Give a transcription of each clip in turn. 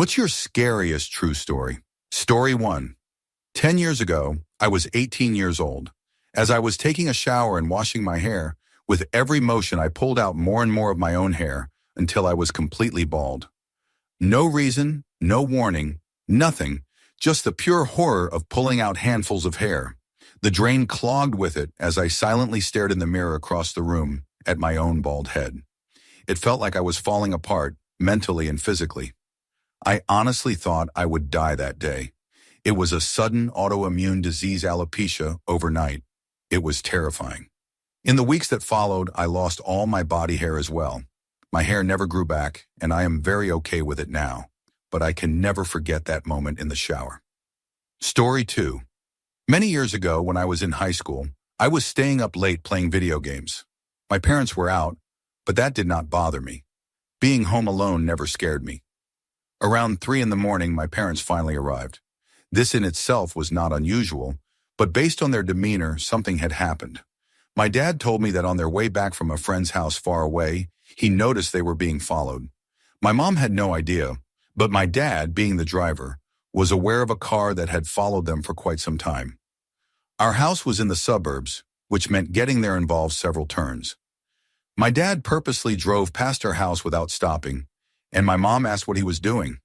What's your scariest true story? Story 1. 10 years ago, I was 18 years old. As I was taking a shower and washing my hair, with every motion I pulled out more and more of my own hair until I was completely bald. No reason, no warning, nothing, just the pure horror of pulling out handfuls of hair. The drain clogged with it as I silently stared in the mirror across the room at my own bald head. It felt like I was falling apart, mentally and physically. I honestly thought I would die that day. It was a sudden autoimmune disease, alopecia, overnight. It was terrifying. In the weeks that followed, I lost all my body hair as well. My hair never grew back, and I am very okay with it now, but I can never forget that moment in the shower. Story 2. Many years ago, when I was in high school, I was staying up late playing video games. My parents were out, but that did not bother me. Being home alone never scared me. Around 3 in the morning, my parents finally arrived. This in itself was not unusual, but based on their demeanor, something had happened. My dad told me that on their way back from a friend's house far away, he noticed they were being followed. My mom had no idea, but my dad, being the driver, was aware of a car that had followed them for quite some time. Our house was in the suburbs, which meant getting there involved several turns. My dad purposely drove past our house without stopping, and my mom asked what he was doing.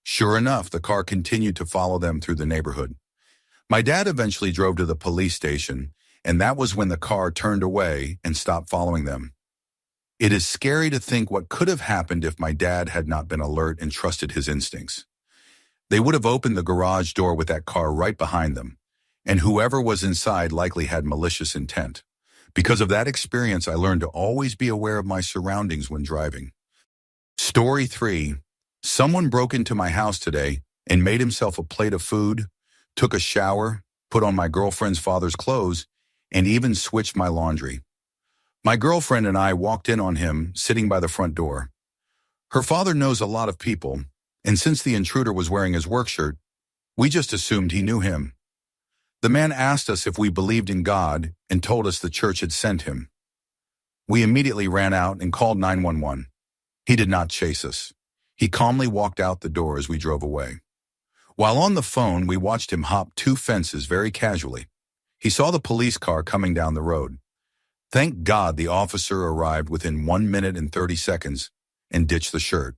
Sure enough, the car continued to follow them through the neighborhood. My dad eventually drove to the police station, and that was when the car turned away and stopped following them. It is scary to think what could have happened if my dad had not been alert and trusted his instincts. They would have opened the garage door with that car right behind them, and whoever was inside likely had malicious intent. Because of that experience, I learned to always be aware of my surroundings when driving. Story 3. Someone broke into my house today and made himself a plate of food, took a shower, put on my girlfriend's father's clothes, and even switched my laundry. My girlfriend and I walked in on him sitting by the front door. Her father knows a lot of people, and since the intruder was wearing his work shirt, we just assumed he knew him. The man asked us if we believed in God and told us the church had sent him. We immediately ran out and called 911. He did not chase us. He calmly walked out the door as we drove away. While on the phone, we watched him hop 2 fences very casually. He saw the police car coming down the road. Thank God the officer arrived within 1 minute and 30 seconds and ditched the shirt.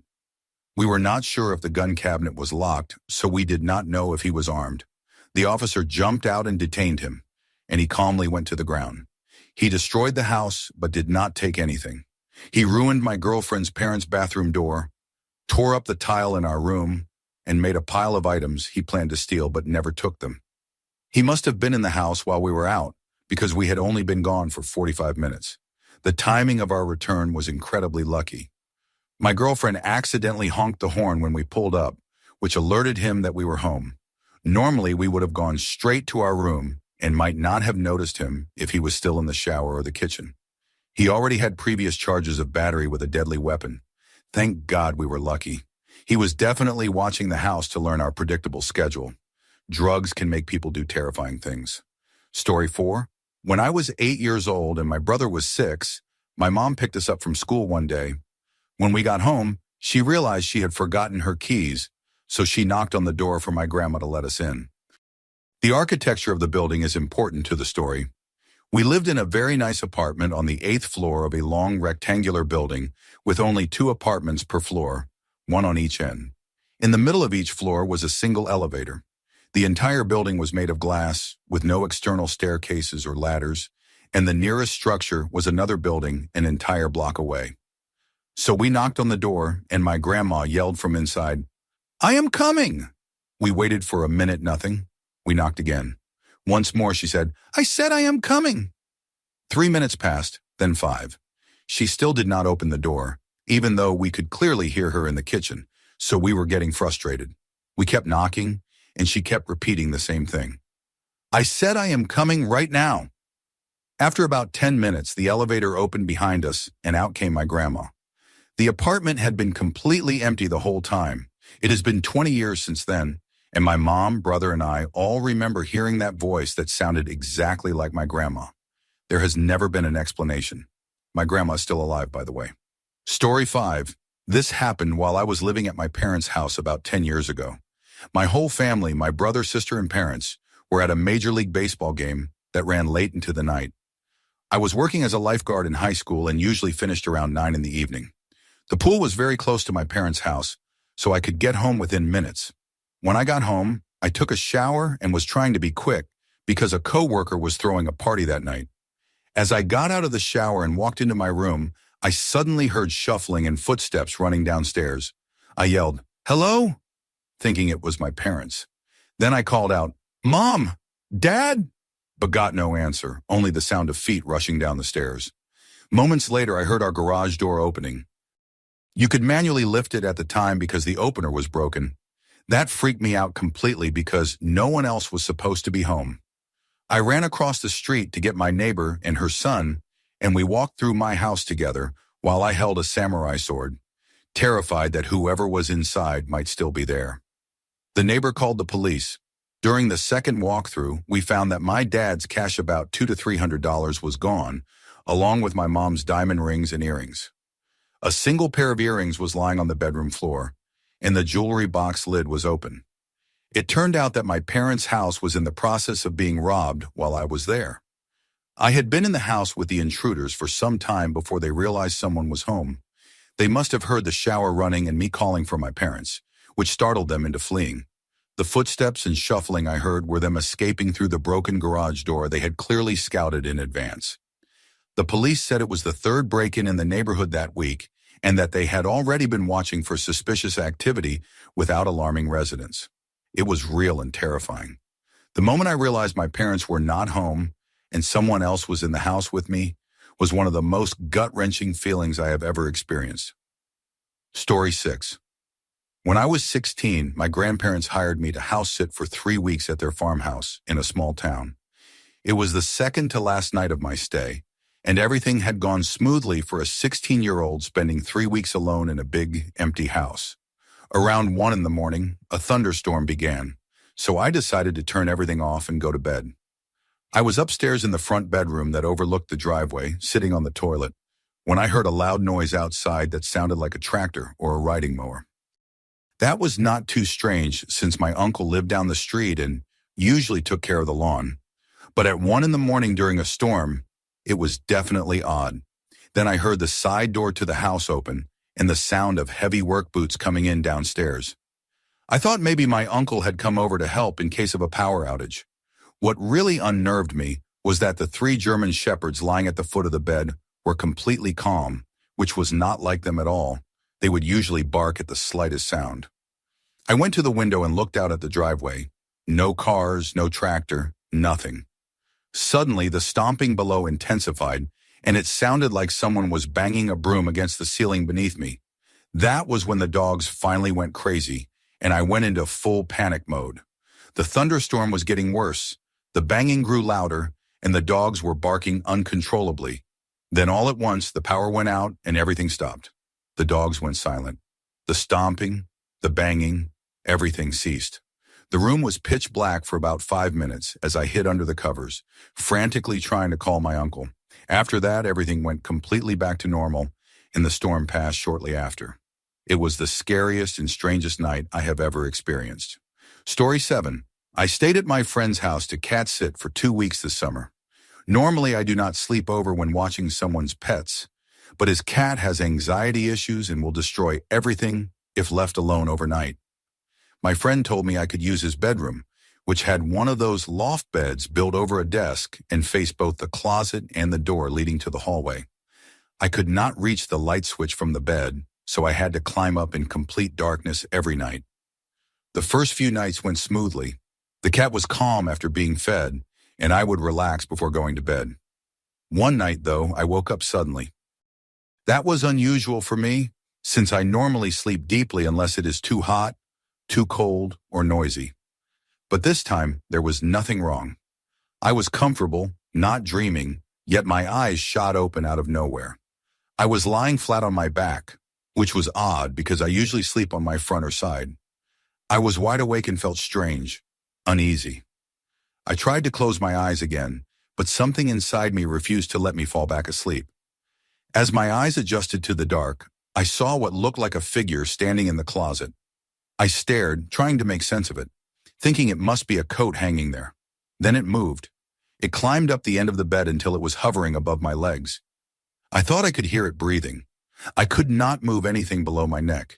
We were not sure if the gun cabinet was locked, so we did not know if he was armed. The officer jumped out and detained him, and he calmly went to the ground. He destroyed the house, but did not take anything. He ruined my girlfriend's parents' bathroom door, tore up the tile in our room, and made a pile of items he planned to steal but never took them. He must have been in the house while we were out, because we had only been gone for 45 minutes. The timing of our return was incredibly lucky. My girlfriend accidentally honked the horn when we pulled up, which alerted him that we were home. Normally, we would have gone straight to our room and might not have noticed him if he was still in the shower or the kitchen. He already had previous charges of battery with a deadly weapon. Thank God we were lucky. He was definitely watching the house to learn our predictable schedule. Drugs can make people do terrifying things. Story 4. When I was 8 years old and my brother was 6, my mom picked us up from school one day. When we got home, she realized she had forgotten her keys, so she knocked on the door for my grandma to let us in. The architecture of the building is important to the story. We lived in a very nice apartment on the 8th floor of a long rectangular building with only 2 apartments per floor, 1 on each end. In the middle of each floor was a single elevator. The entire building was made of glass, with no external staircases or ladders, and the nearest structure was another building an entire block away. So we knocked on the door, and my grandma yelled from inside, "I am coming!" We waited for a minute, nothing. We knocked again. Once more she said, "I said I am coming." 3 minutes passed, then 5. She still did not open the door, even though we could clearly hear her in the kitchen, so we were getting frustrated. We kept knocking, and she kept repeating the same thing. "I said I am coming right now." After about 10 minutes, the elevator opened behind us, and out came my grandma. The apartment had been completely empty the whole time. It has been 20 years since then, and my mom, brother, and I all remember hearing that voice that sounded exactly like my grandma. There has never been an explanation. My grandma is still alive, by the way. Story 5. This happened while I was living at my parents' house about 10 years ago. My whole family, my brother, sister, and parents, were at a Major League Baseball game that ran late into the night. I was working as a lifeguard in high school and usually finished around 9 in the evening. The pool was very close to my parents' house, so I could get home within minutes. When I got home, I took a shower and was trying to be quick because a coworker was throwing a party that night. As I got out of the shower and walked into my room, I suddenly heard shuffling and footsteps running downstairs. I yelled, "Hello?" thinking it was my parents. Then I called out, "Mom! Dad?" but got no answer, only the sound of feet rushing down the stairs. Moments later, I heard our garage door opening. You could manually lift it at the time because the opener was broken. That freaked me out completely because no one else was supposed to be home. I ran across the street to get my neighbor and her son, and we walked through my house together while I held a samurai sword, terrified that whoever was inside might still be there. The neighbor called the police. During the second walkthrough, we found that my dad's cash, about $200 to $300, was gone, along with my mom's diamond rings and earrings. A single pair of earrings was lying on the bedroom floor, and the jewelry box lid was open. It turned out that my parents' house was in the process of being robbed while I was there. I had been in the house with the intruders for some time before they realized someone was home. They must have heard the shower running and me calling for my parents, which startled them into fleeing. The footsteps and shuffling I heard were them escaping through the broken garage door they had clearly scouted in advance. The police said it was the third break-in in the neighborhood that week and that they had already been watching for suspicious activity without alarming residents. It was real and terrifying. The moment I realized my parents were not home and someone else was in the house with me was one of the most gut-wrenching feelings I have ever experienced. Story 6. When I was 16, my grandparents hired me to house sit for 3 weeks at their farmhouse in a small town. It was the second to last night of my stay, and everything had gone smoothly for a 16-year-old spending 3 weeks alone in a big, empty house. Around 1 in the morning, a thunderstorm began, so I decided to turn everything off and go to bed. I was upstairs in the front bedroom that overlooked the driveway, sitting on the toilet, when I heard a loud noise outside that sounded like a tractor or a riding mower. That was not too strange since my uncle lived down the street and usually took care of the lawn. But at 1 in the morning during a storm, it was definitely odd. Then I heard the side door to the house open and the sound of heavy work boots coming in downstairs. I thought maybe my uncle had come over to help in case of a power outage. What really unnerved me was that the 3 German shepherds lying at the foot of the bed were completely calm, which was not like them at all. They would usually bark at the slightest sound. I went to the window and looked out at the driveway. No cars, no tractor, nothing. Suddenly, the stomping below intensified, and it sounded like someone was banging a broom against the ceiling beneath me. That was when the dogs finally went crazy, and I went into full panic mode. The thunderstorm was getting worse. The banging grew louder, and the dogs were barking uncontrollably. Then all at once, the power went out and everything stopped. The dogs went silent. The stomping, the banging, everything ceased. The room was pitch black for about 5 minutes as I hid under the covers, frantically trying to call my uncle. After that, everything went completely back to normal, and the storm passed shortly after. It was the scariest and strangest night I have ever experienced. Story 7. I stayed at my friend's house to cat sit for 2 weeks this summer. Normally, I do not sleep over when watching someone's pets, but his cat has anxiety issues and will destroy everything if left alone overnight. My friend told me I could use his bedroom, which had one of those loft beds built over a desk and faced both the closet and the door leading to the hallway. I could not reach the light switch from the bed, so I had to climb up in complete darkness every night. The first few nights went smoothly. The cat was calm after being fed, and I would relax before going to bed. One night, though, I woke up suddenly. That was unusual for me, since I normally sleep deeply unless it is too hot, too cold, or noisy. But this time, there was nothing wrong. I was comfortable, not dreaming, yet my eyes shot open out of nowhere. I was lying flat on my back, which was odd because I usually sleep on my front or side. I was wide awake and felt strange, uneasy. I tried to close my eyes again, but something inside me refused to let me fall back asleep. As my eyes adjusted to the dark, I saw what looked like a figure standing in the closet. I stared, trying to make sense of it, thinking it must be a coat hanging there. Then it moved. It climbed up the end of the bed until it was hovering above my legs. I thought I could hear it breathing. I could not move anything below my neck.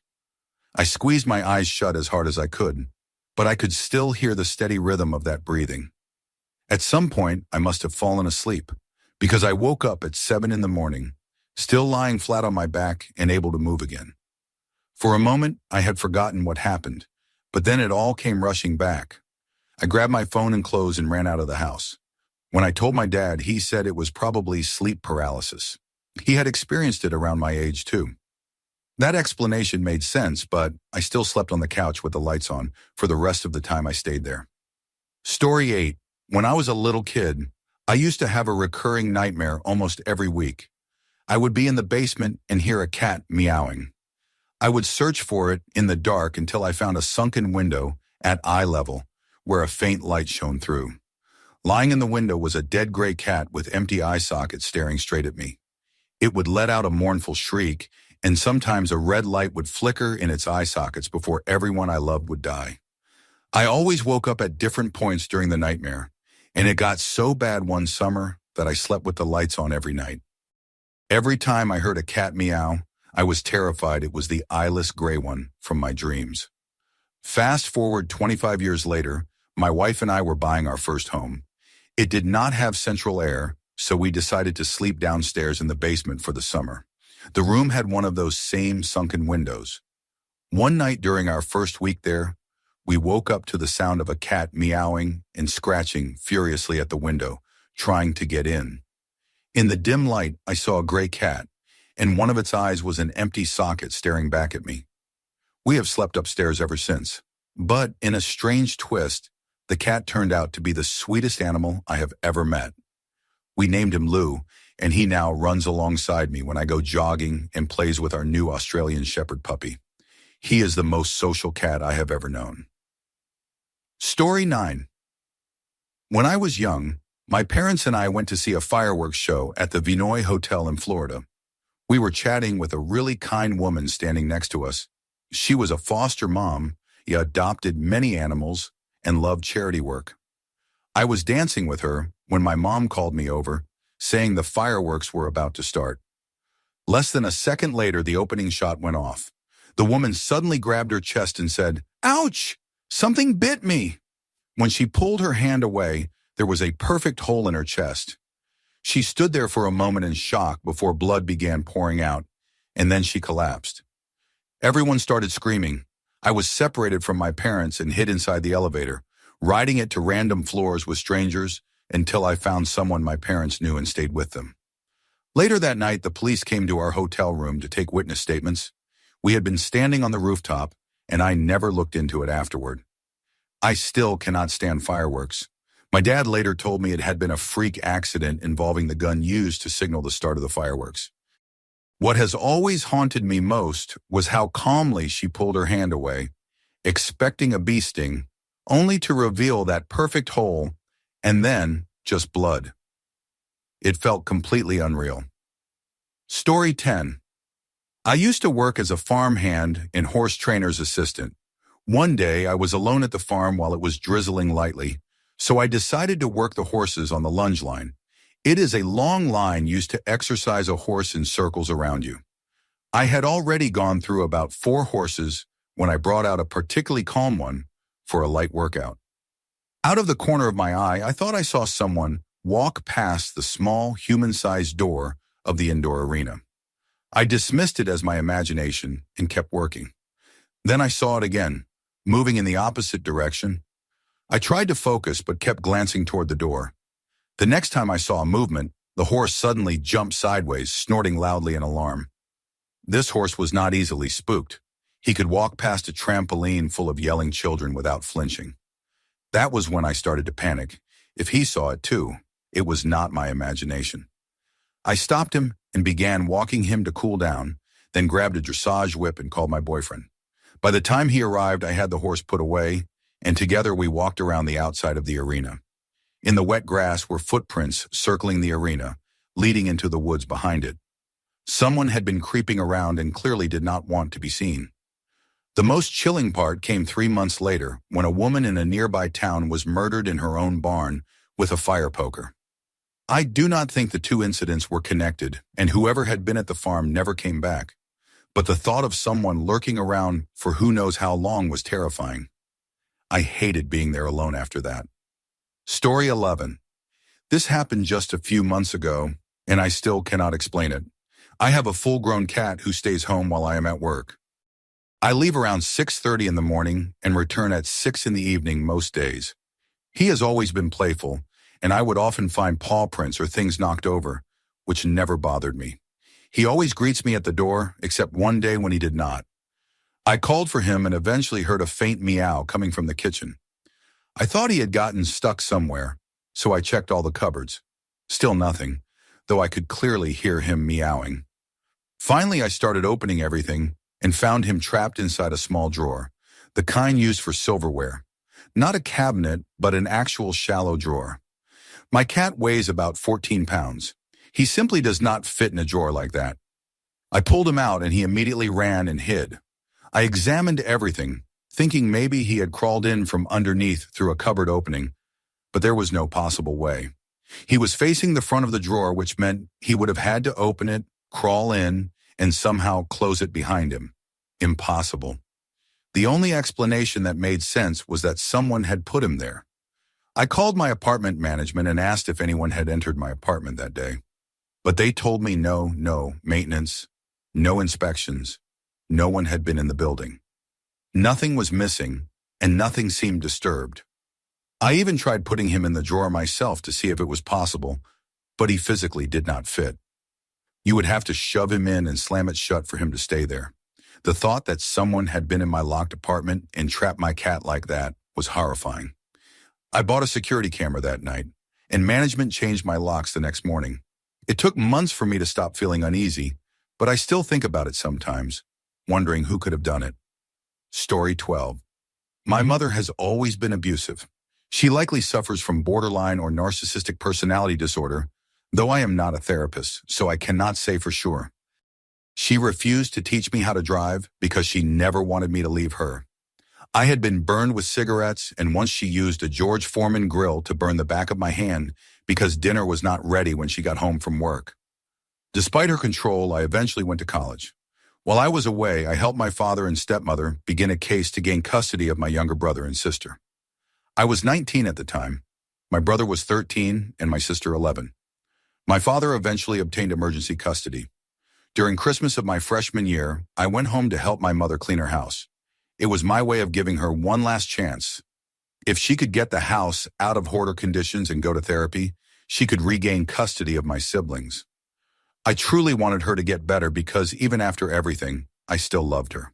I squeezed my eyes shut as hard as I could, but I could still hear the steady rhythm of that breathing. At some point, I must have fallen asleep, because I woke up at 7 in the morning, still lying flat on my back and able to move again. For a moment, I had forgotten what happened, but then it all came rushing back. I grabbed my phone and clothes and ran out of the house. When I told my dad, he said it was probably sleep paralysis. He had experienced it around my age too. That explanation made sense, but I still slept on the couch with the lights on for the rest of the time I stayed there. Story 8. When I was a little kid, I used to have a recurring nightmare almost every week. I would be in the basement and hear a cat meowing. I would search for it in the dark until I found a sunken window at eye level where a faint light shone through. Lying in the window was a dead gray cat with empty eye sockets staring straight at me. It would let out a mournful shriek, and sometimes a red light would flicker in its eye sockets before everyone I loved would die. I always woke up at different points during the nightmare, and it got so bad one summer that I slept with the lights on every night. Every time I heard a cat meow, I was terrified it was the eyeless gray one from my dreams. Fast forward 25 years later, my wife and I were buying our first home. It did not have central air, so we decided to sleep downstairs in the basement for the summer. The room had one of those same sunken windows. One night during our first week there, we woke up to the sound of a cat meowing and scratching furiously at the window, trying to get in. In the dim light, I saw a gray cat, and one of its eyes was an empty socket staring back at me. We have slept upstairs ever since, but in a strange twist, the cat turned out to be the sweetest animal I have ever met. We named him Lou, and he now runs alongside me when I go jogging and plays with our new Australian Shepherd puppy. He is the most social cat I have ever known. Story 9. When I was young, my parents and I went to see a fireworks show at the Vinoy Hotel in Florida. We were chatting with a really kind woman standing next to us. She was a foster mom, yet adopted many animals, and loved charity work. I was dancing with her when my mom called me over, saying the fireworks were about to start. Less than a second later, the opening shot went off. The woman suddenly grabbed her chest and said, "Ouch! Something bit me." When she pulled her hand away, there was a perfect hole in her chest. She stood there for a moment in shock before blood began pouring out, and then she collapsed. Everyone started screaming. I was separated from my parents and hid inside the elevator, riding it to random floors with strangers until I found someone my parents knew and stayed with them. Later that night, the police came to our hotel room to take witness statements. We had been standing on the rooftop, and I never looked into it afterward. I still cannot stand fireworks. My dad later told me it had been a freak accident involving the gun used to signal the start of the fireworks. What has always haunted me most was how calmly she pulled her hand away, expecting a bee sting, only to reveal that perfect hole, and then just blood. It felt completely unreal. Story 10. I used to work as a farmhand and horse trainer's assistant. One day, I was alone at the farm while it was drizzling lightly, so I decided to work the horses on the lunge line. It is a long line used to exercise a horse in circles around you. I had already gone through about 4 horses when I brought out a particularly calm one for a light workout. Out of the corner of my eye, I thought I saw someone walk past the small, human-sized door of the indoor arena. I dismissed it as my imagination and kept working. Then I saw it again, moving in the opposite direction. I tried to focus but kept glancing toward the door. The next time I saw a movement, the horse suddenly jumped sideways, snorting loudly in alarm. This horse was not easily spooked. He could walk past a trampoline full of yelling children without flinching. That was when I started to panic. If he saw it too, it was not my imagination. I stopped him and began walking him to cool down, then grabbed a dressage whip and called my boyfriend. By the time he arrived, I had the horse put away, and together we walked around the outside of the arena. In the wet grass were footprints circling the arena, leading into the woods behind it. Someone had been creeping around and clearly did not want to be seen. The most chilling part came 3 months later when a woman in a nearby town was murdered in her own barn with a fire poker. I do not think the two incidents were connected, and whoever had been at the farm never came back. But the thought of someone lurking around for who knows how long was terrifying. I hated being there alone after that. Story 11. This happened just a few months ago, and I still cannot explain it. I have a full-grown cat who stays home while I am at work. I leave around 6:30 in the morning and return at 6 in the evening most days. He has always been playful, and I would often find paw prints or things knocked over, which never bothered me. He always greets me at the door, except one day when he did not. I called for him and eventually heard a faint meow coming from the kitchen. I thought he had gotten stuck somewhere, so I checked all the cupboards. Still nothing, though I could clearly hear him meowing. Finally, I started opening everything and found him trapped inside a small drawer, the kind used for silverware. Not a cabinet, but an actual shallow drawer. My cat weighs about 14 pounds. He simply does not fit in a drawer like that. I pulled him out and he immediately ran and hid. I examined everything, thinking maybe he had crawled in from underneath through a cupboard opening, but there was no possible way. He was facing the front of the drawer, which meant he would have had to open it, crawl in, and somehow close it behind him. Impossible. The only explanation that made sense was that someone had put him there. I called my apartment management and asked if anyone had entered my apartment that day. But they told me no maintenance, no inspections, no one had been in the building. Nothing was missing, and nothing seemed disturbed. I even tried putting him in the drawer myself to see if it was possible, but he physically did not fit. You would have to shove him in and slam it shut for him to stay there. The thought that someone had been in my locked apartment and trapped my cat like that was horrifying. I bought a security camera that night, and management changed my locks the next morning. It took months for me to stop feeling uneasy, but I still think about it sometimes, wondering who could have done it. Story 12. My mother has always been abusive. She likely suffers from borderline or narcissistic personality disorder, though I am not a therapist, so I cannot say for sure. She refused to teach me how to drive because she never wanted me to leave her. I had been burned with cigarettes, and once she used a George Foreman grill to burn the back of my hand because dinner was not ready when she got home from work. Despite her control, I eventually went to college. While I was away, I helped my father and stepmother begin a case to gain custody of my younger brother and sister. I was 19 at the time. My brother was 13 and my sister 11. My father eventually obtained emergency custody. During Christmas of my freshman year, I went home to help my mother clean her house. It was my way of giving her one last chance. If she could get the house out of hoarder conditions and go to therapy, she could regain custody of my siblings. I truly wanted her to get better because even after everything, I still loved her.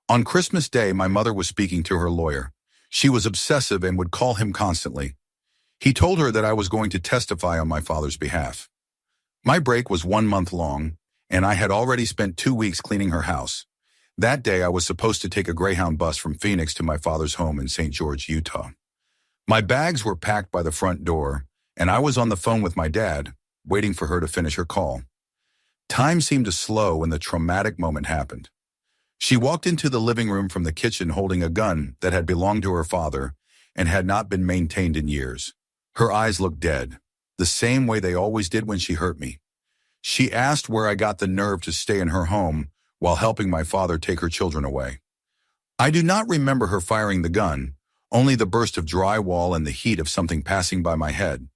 On Christmas Day, my mother was speaking to her lawyer. She was obsessive and would call him constantly. He told her that I was going to testify on my father's behalf. My break was 1 month long, and I had already spent 2 weeks cleaning her house. That day, I was supposed to take a Greyhound bus from Phoenix to my father's home in St. George, Utah. My bags were packed by the front door, and I was on the phone with my dad, waiting for her to finish her call. Time seemed to slow when the traumatic moment happened. She walked into the living room from the kitchen holding a gun that had belonged to her father and had not been maintained in years. Her eyes looked dead, the same way they always did when she hurt me. She asked where I got the nerve to stay in her home while helping my father take her children away. I do not remember her firing the gun, only the burst of drywall and the heat of something passing by my head.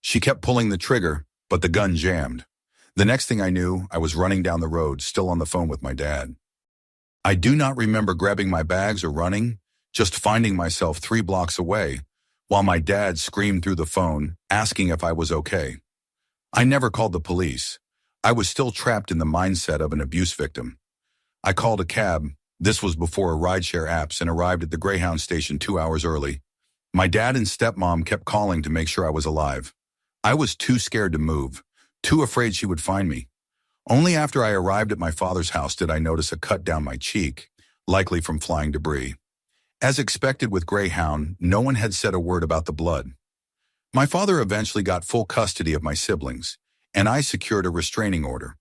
She kept pulling the trigger, but the gun jammed. The next thing I knew, I was running down the road, still on the phone with my dad. I do not remember grabbing my bags or running, just finding myself 3 blocks away, while my dad screamed through the phone, asking if I was okay. I never called the police. I was still trapped in the mindset of an abuse victim. I called a cab. This was before rideshare apps, and arrived at the Greyhound station 2 hours early. My dad and stepmom kept calling to make sure I was alive. I was too scared to move, too afraid she would find me. Only after I arrived at my father's house did I notice a cut down my cheek, likely from flying debris. As expected with Greyhound, no one had said a word about the blood. My father eventually got full custody of my siblings, and I secured a restraining order.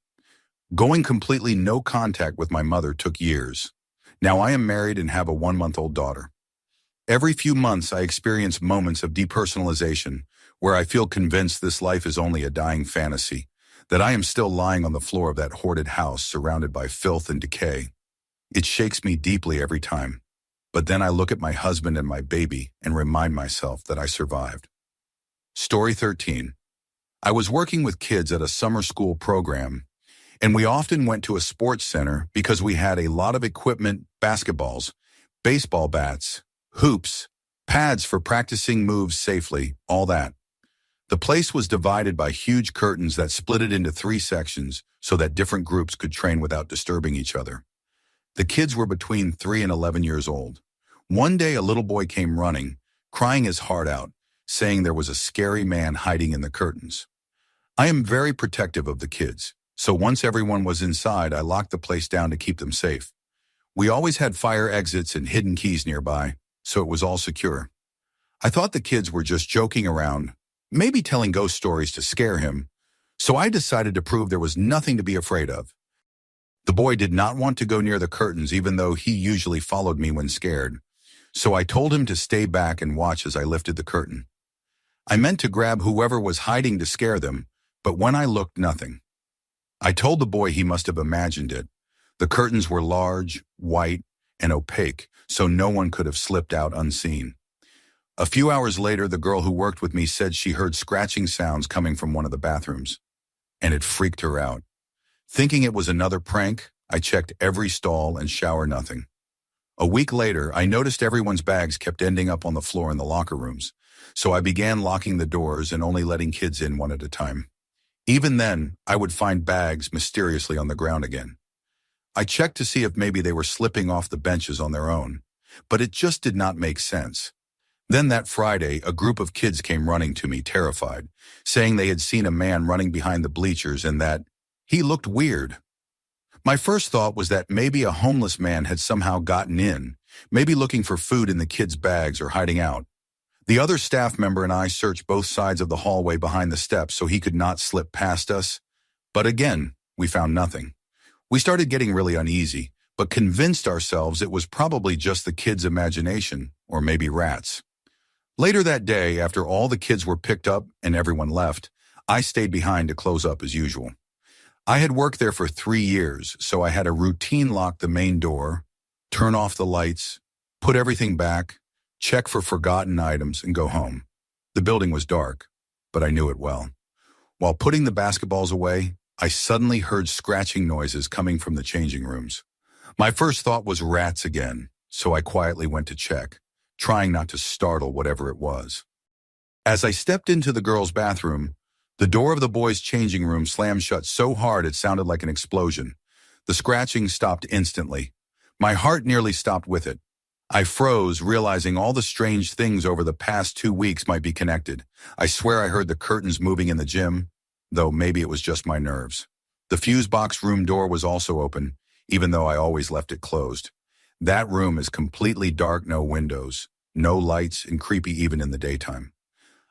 Going completely no contact with my mother took years. Now I am married and have a 1-month-old daughter. Every few months I experience moments of depersonalization where I feel convinced this life is only a dying fantasy, that I am still lying on the floor of that hoarded house surrounded by filth and decay. It shakes me deeply every time. But then I look at my husband and my baby and remind myself that I survived. Story 13. I was working with kids at a summer school program, and we often went to a sports center because we had a lot of equipment, basketballs, baseball bats, hoops, pads for practicing moves safely, all that. The place was divided by huge curtains that split it into 3 sections so that different groups could train without disturbing each other. The kids were between 3 and 11 years old. One day a little boy came running, crying his heart out, saying there was a scary man hiding in the curtains. I am very protective of the kids, so once everyone was inside, I locked the place down to keep them safe. We always had fire exits and hidden keys nearby, so it was all secure. I thought the kids were just joking around, maybe telling ghost stories to scare him, so I decided to prove there was nothing to be afraid of. The boy did not want to go near the curtains even though he usually followed me when scared, so I told him to stay back and watch as I lifted the curtain. I meant to grab whoever was hiding to scare them, but when I looked, nothing. I told the boy he must have imagined it. The curtains were large, white, and opaque, so no one could have slipped out unseen. A few hours later, the girl who worked with me said she heard scratching sounds coming from one of the bathrooms, and it freaked her out. Thinking it was another prank, I checked every stall and shower, nothing. A week later, I noticed everyone's bags kept ending up on the floor in the locker rooms, so I began locking the doors and only letting kids in one at a time. Even then, I would find bags mysteriously on the ground again. I checked to see if maybe they were slipping off the benches on their own, but it just did not make sense. Then that Friday, a group of kids came running to me, terrified, saying they had seen a man running behind the bleachers and that he looked weird. My first thought was that maybe a homeless man had somehow gotten in, maybe looking for food in the kids' bags or hiding out. The other staff member and I searched both sides of the hallway behind the steps so he could not slip past us, but again, we found nothing. We started getting really uneasy, but convinced ourselves it was probably just the kids' imagination, or maybe rats. Later that day, after all the kids were picked up and everyone left, I stayed behind to close up as usual. I had worked there for 3 years, so I had a routine: lock the main door, turn off the lights, put everything back, check for forgotten items, and go home. The building was dark, but I knew it well. While putting the basketballs away, I suddenly heard scratching noises coming from the changing rooms. My first thought was rats again, so I quietly went to check, trying not to startle whatever it was. As I stepped into the girls' bathroom, the door of the boys' changing room slammed shut so hard it sounded like an explosion. The scratching stopped instantly. My heart nearly stopped with it. I froze, realizing all the strange things over the past 2 weeks might be connected. I swear I heard the curtains moving in the gym, though maybe it was just my nerves. The fuse box room door was also open, even though I always left it closed. That room is completely dark, no windows, no lights, and creepy even in the daytime.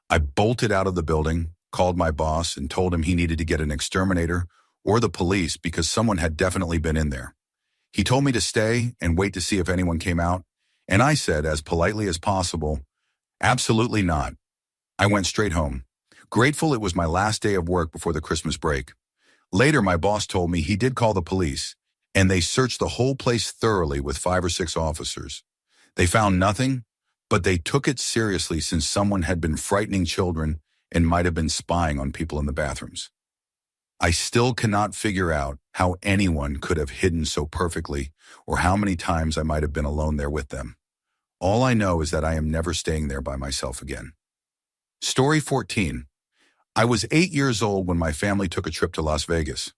I bolted out of the building, called my boss, and told him he needed to get an exterminator or the police because someone had definitely been in there. He told me to stay and wait to see if anyone came out, and I said, as politely as possible, absolutely not. I went straight home, grateful it was my last day of work before the Christmas break. Later, my boss told me he did call the police, and they searched the whole place thoroughly with 5 or 6 officers. They found nothing, but they took it seriously since someone had been frightening children and might have been spying on people in the bathrooms. I still cannot figure out how anyone could have hidden so perfectly or how many times I might have been alone there with them. All I know is that I am never staying there by myself again. Story 14. I was 8 years old when my family took a trip to Las Vegas.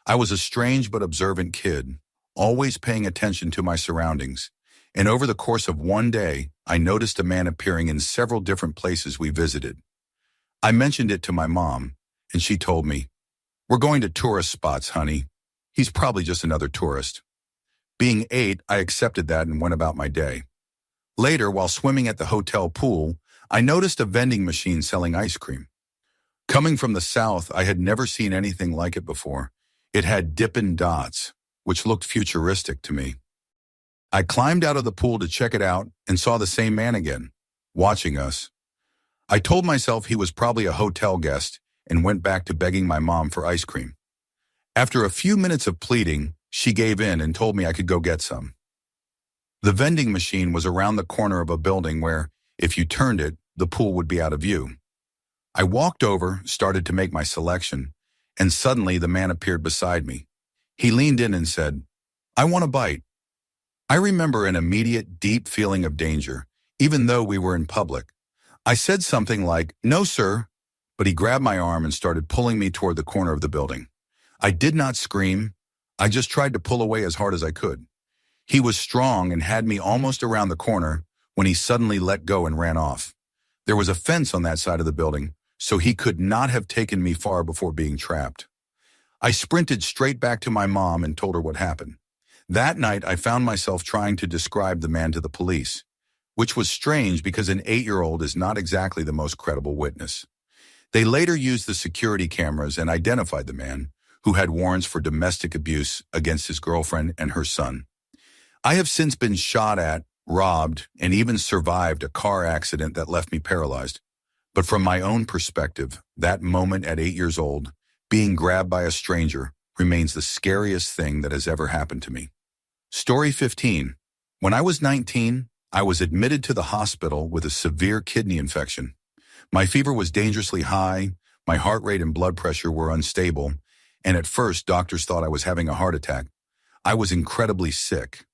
I was a strange but observant kid, always paying attention to my surroundings, and over the course of one day, I noticed a man appearing in several different places we visited. I mentioned it to my mom, and she told me, "We're going to tourist spots, honey. He's probably just another tourist." Being 8, I accepted that and went about my day. Later, while swimming at the hotel pool, I noticed a vending machine selling ice cream. Coming from the South, I had never seen anything like it before. It had dipping dots, which looked futuristic to me. I climbed out of the pool to check it out and saw the same man again, watching us. I told myself he was probably a hotel guest and went back to begging my mom for ice cream. After a few minutes of pleading, she gave in and told me I could go get some. The vending machine was around the corner of a building where, if you turned it, the pool would be out of view. I walked over, started to make my selection, and suddenly the man appeared beside me. He leaned in and said, "I want a bite." I remember an immediate, deep feeling of danger, even though we were in public. I said something like, "No, sir," but he grabbed my arm and started pulling me toward the corner of the building. I did not scream. I just tried to pull away as hard as I could. He was strong and had me almost around the corner when he suddenly let go and ran off. There was a fence on that side of the building, so he could not have taken me far before being trapped. I sprinted straight back to my mom and told her what happened. That night, I found myself trying to describe the man to the police, which was strange because an 8-year-old is not exactly the most credible witness. They later used the security cameras and identified the man, who had warrants for domestic abuse against his girlfriend and her son. I have since been shot at, robbed, and even survived a car accident that left me paralyzed. But from my own perspective, that moment at 8 years old, being grabbed by a stranger, remains the scariest thing that has ever happened to me. Story 15. When I was 19, I was admitted to the hospital with a severe kidney infection. My fever was dangerously high, my heart rate and blood pressure were unstable, and at first doctors thought I was having a heart attack. I was incredibly sick.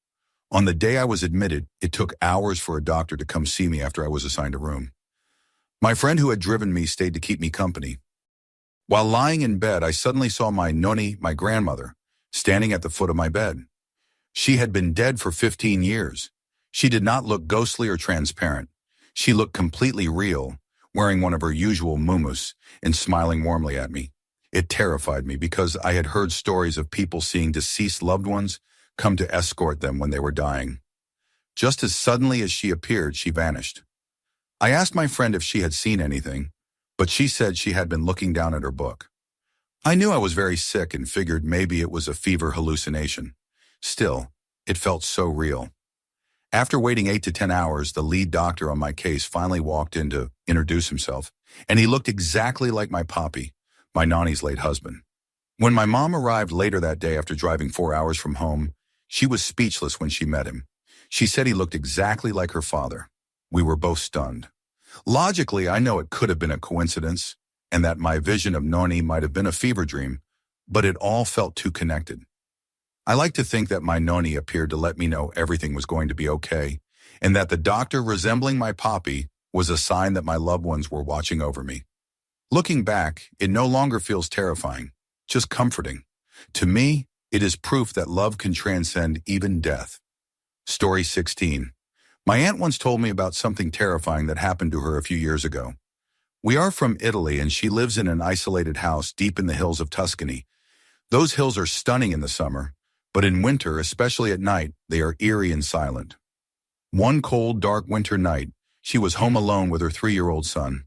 On the day I was admitted, it took hours for a doctor to come see me after I was assigned a room. My friend who had driven me stayed to keep me company. While lying in bed, I suddenly saw my noni, my grandmother, standing at the foot of my bed. She had been dead for 15 years. She did not look ghostly or transparent. She looked completely real, wearing one of her usual muumuus and smiling warmly at me. It terrified me because I had heard stories of people seeing deceased loved ones come to escort them when they were dying. Just as suddenly as she appeared, she vanished. I asked my friend if she had seen anything, but she said she had been looking down at her book. I knew I was very sick and figured maybe it was a fever hallucination. Still, it felt so real. After waiting 8 to 10 hours, the lead doctor on my case finally walked in to introduce himself, and he looked exactly like my papi, my nani's late husband. When my mom arrived later that day after driving 4 hours from home, she was speechless when she met him. She said he looked exactly like her father. We were both stunned. Logically, I know it could have been a coincidence, and that my vision of Noni might have been a fever dream, but it all felt too connected. I like to think that my Noni appeared to let me know everything was going to be okay, and that the doctor resembling my papi was a sign that my loved ones were watching over me. Looking back, it no longer feels terrifying, just comforting. To me, it is proof that love can transcend even death. Story 16. My aunt once told me about something terrifying that happened to her a few years ago. We are from Italy and she lives in an isolated house deep in the hills of Tuscany. Those hills are stunning in the summer, but in winter, especially at night, they are eerie and silent. One cold, dark winter night, she was home alone with her 3-year-old son.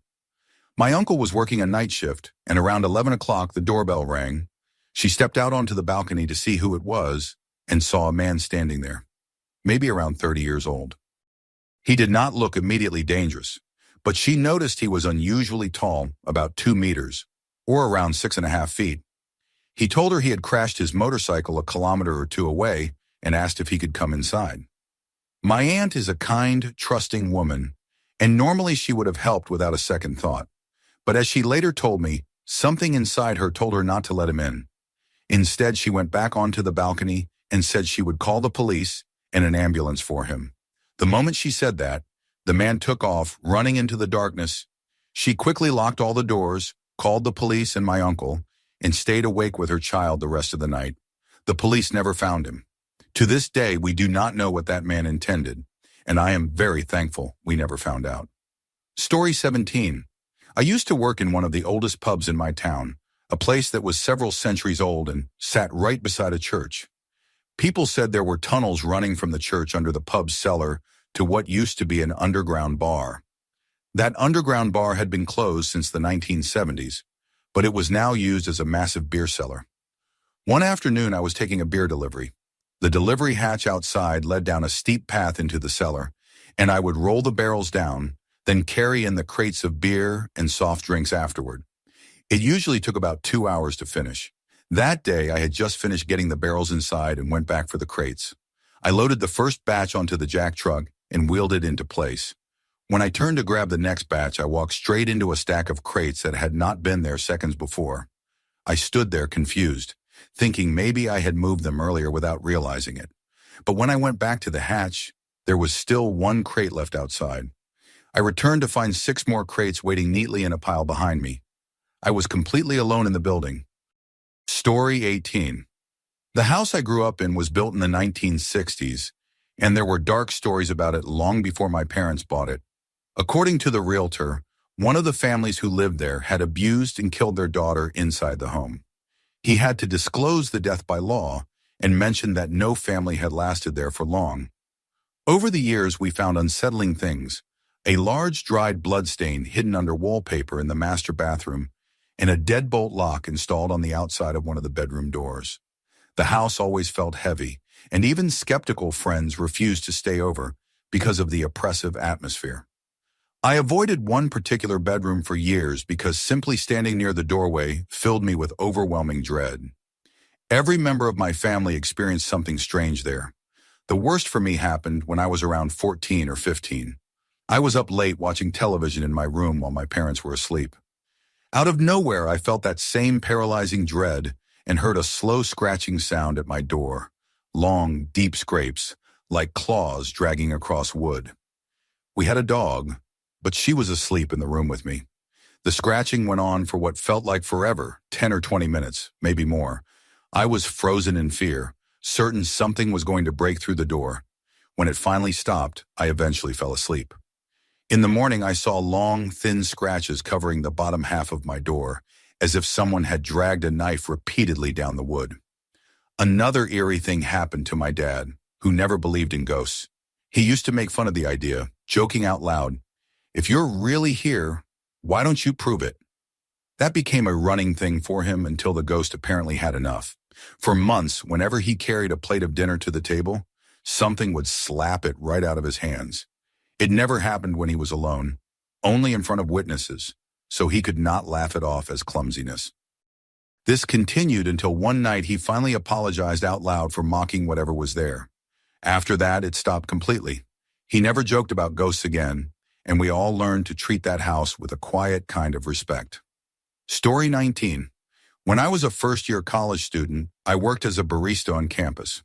My uncle was working a night shift, and around 11 o'clock the doorbell rang. She stepped out onto the balcony to see who it was and saw a man standing there, maybe around 30 years old. He did not look immediately dangerous, but she noticed he was unusually tall, about 2 meters, or around 6.5 feet. He told her he had crashed his motorcycle a kilometer or two away and asked if he could come inside. My aunt is a kind, trusting woman, and normally she would have helped without a second thought. But as she later told me, something inside her told her not to let him in. Instead, she went back onto the balcony and said she would call the police and an ambulance for him. The moment she said that, the man took off, running into the darkness. She quickly locked all the doors, called the police and my uncle, and stayed awake with her child the rest of the night. The police never found him. To this day, we do not know what that man intended, and I am very thankful we never found out. Story 17. I used to work in one of the oldest pubs in my town, a place that was several centuries old and sat right beside a church. People said there were tunnels running from the church under the pub's cellar to what used to be an underground bar. That underground bar had been closed since the 1970s, but it was now used as a massive beer cellar. One afternoon, I was taking a beer delivery. The delivery hatch outside led down a steep path into the cellar, and I would roll the barrels down, then carry in the crates of beer and soft drinks afterward. It usually took about 2 hours to finish. That day, I had just finished getting the barrels inside and went back for the crates. I loaded the first batch onto the jack truck and wheeled it into place. When I turned to grab the next batch, I walked straight into a stack of crates that had not been there seconds before. I stood there confused, thinking maybe I had moved them earlier without realizing it. But when I went back to the hatch, there was still one crate left outside. I returned to find 6 more crates waiting neatly in a pile behind me. I was completely alone in the building. Story 18. The house I grew up in was built in the 1960s, and there were dark stories about it long before my parents bought it. According to the realtor, one of the families who lived there had abused and killed their daughter inside the home. He had to disclose the death by law and mentioned that no family had lasted there for long. Over the years, we found unsettling things: a large dried bloodstain hidden under wallpaper in the master bathroom, and a deadbolt lock installed on the outside of one of the bedroom doors. The house always felt heavy, and even skeptical friends refused to stay over because of the oppressive atmosphere. I avoided one particular bedroom for years because simply standing near the doorway filled me with overwhelming dread. Every member of my family experienced something strange there. The worst for me happened when I was around 14 or 15. I was up late watching television in my room while my parents were asleep. Out of nowhere, I felt that same paralyzing dread and heard a slow scratching sound at my door. Long, deep scrapes, like claws dragging across wood. We had a dog, but she was asleep in the room with me. The scratching went on for what felt like forever, 10 or 20 minutes, maybe more. I was frozen in fear, certain something was going to break through the door. When it finally stopped, I eventually fell asleep. In the morning, I saw long, thin scratches covering the bottom half of my door, as if someone had dragged a knife repeatedly down the wood. Another eerie thing happened to my dad, who never believed in ghosts. He used to make fun of the idea, joking out loud, "If you're really here, why don't you prove it?" That became a running thing for him until the ghost apparently had enough. For months, whenever he carried a plate of dinner to the table, something would slap it right out of his hands. It never happened when he was alone, only in front of witnesses, so he could not laugh it off as clumsiness. This continued until one night he finally apologized out loud for mocking whatever was there. After that, it stopped completely. He never joked about ghosts again, and we all learned to treat that house with a quiet kind of respect. Story 19. When I was a first-year college student, I worked as a barista on campus.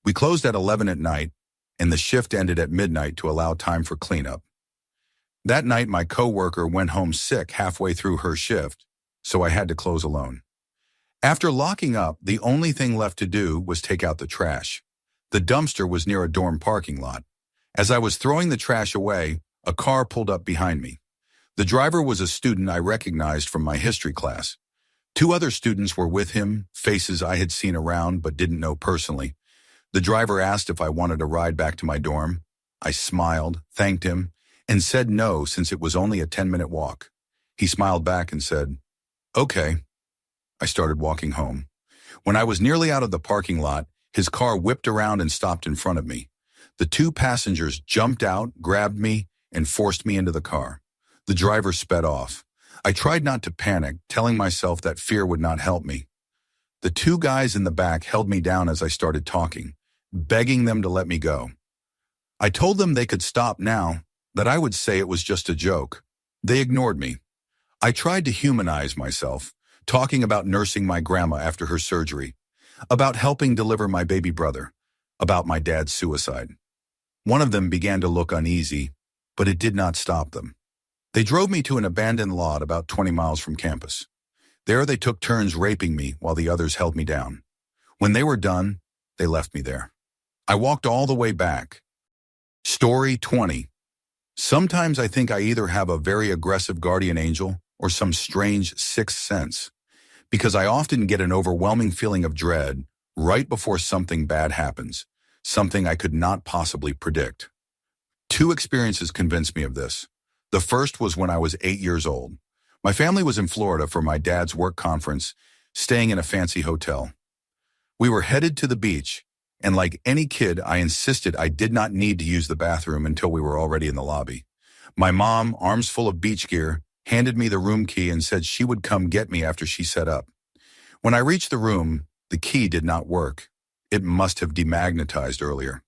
We closed at 11 at night, and the shift ended at midnight to allow time for cleanup. That night, my coworker went home sick halfway through her shift, so I had to close alone. After locking up, the only thing left to do was take out the trash. The dumpster was near a dorm parking lot. As I was throwing the trash away, a car pulled up behind me. The driver was a student I recognized from my history class. 2 other students were with him, faces I had seen around but didn't know personally. The driver asked if I wanted a ride back to my dorm. I smiled, thanked him, and said no since it was only a 10-minute walk. He smiled back and said, "Okay." I started walking home. When I was nearly out of the parking lot, his car whipped around and stopped in front of me. The 2 passengers jumped out, grabbed me, and forced me into the car. The driver sped off. I tried not to panic, telling myself that fear would not help me. The 2 guys in the back held me down as I started talking, begging them to let me go. I told them they could stop now, that I would say it was just a joke. They ignored me. I tried to humanize myself, talking about nursing my grandma after her surgery, about helping deliver my baby brother, about my dad's suicide. One of them began to look uneasy, but it did not stop them. They drove me to an abandoned lot about 20 miles from campus. There they took turns raping me while the others held me down. When they were done, they left me there. I walked all the way back. Story 20. Sometimes I think I either have a very aggressive guardian angel or some strange sixth sense, because I often get an overwhelming feeling of dread right before something bad happens, something I could not possibly predict. 2 experiences convinced me of this. The first was when I was 8 years old. My family was in Florida for my dad's work conference, staying in a fancy hotel. We were headed to the beach, and like any kid, I insisted I did not need to use the bathroom until we were already in the lobby. My mom, arms full of beach gear, handed me the room key and said she would come get me after she set up. When I reached the room, the key did not work. It must have demagnetized earlier.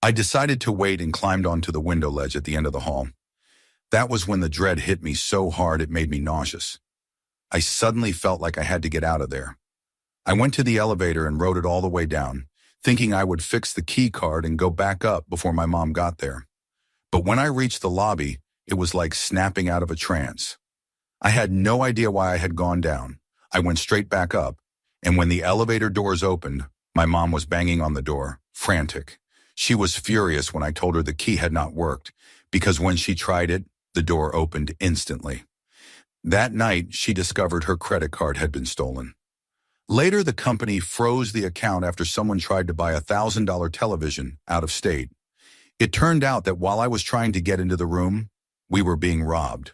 I decided to wait and climbed onto the window ledge at the end of the hall. That was when the dread hit me so hard it made me nauseous. I suddenly felt like I had to get out of there. I went to the elevator and rode it all the way down, thinking I would fix the key card and go back up before my mom got there. But when I reached the lobby, it was like snapping out of a trance. I had no idea why I had gone down. I went straight back up, and when the elevator doors opened, my mom was banging on the door, frantic. She was furious when I told her the key had not worked, because when she tried it, the door opened instantly. That night, she discovered her credit card had been stolen. Later, the company froze the account after someone tried to buy a $1,000 television out of state. It turned out that while I was trying to get into the room, we were being robbed.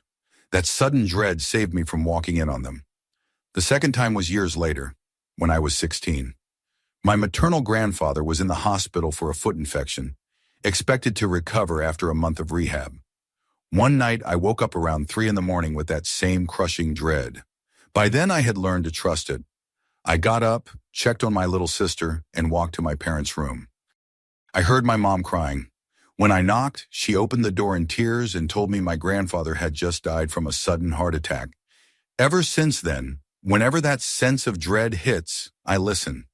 That sudden dread saved me from walking in on them. The second time was years later, when I was 16. My maternal grandfather was in the hospital for a foot infection, expected to recover after a month of rehab. One night, I woke up around 3 a.m. with that same crushing dread. By then, I had learned to trust it. I got up, checked on my little sister, and walked to my parents' room. I heard my mom crying. When I knocked, she opened the door in tears and told me my grandfather had just died from a sudden heart attack. Ever since then, whenever that sense of dread hits, I listen.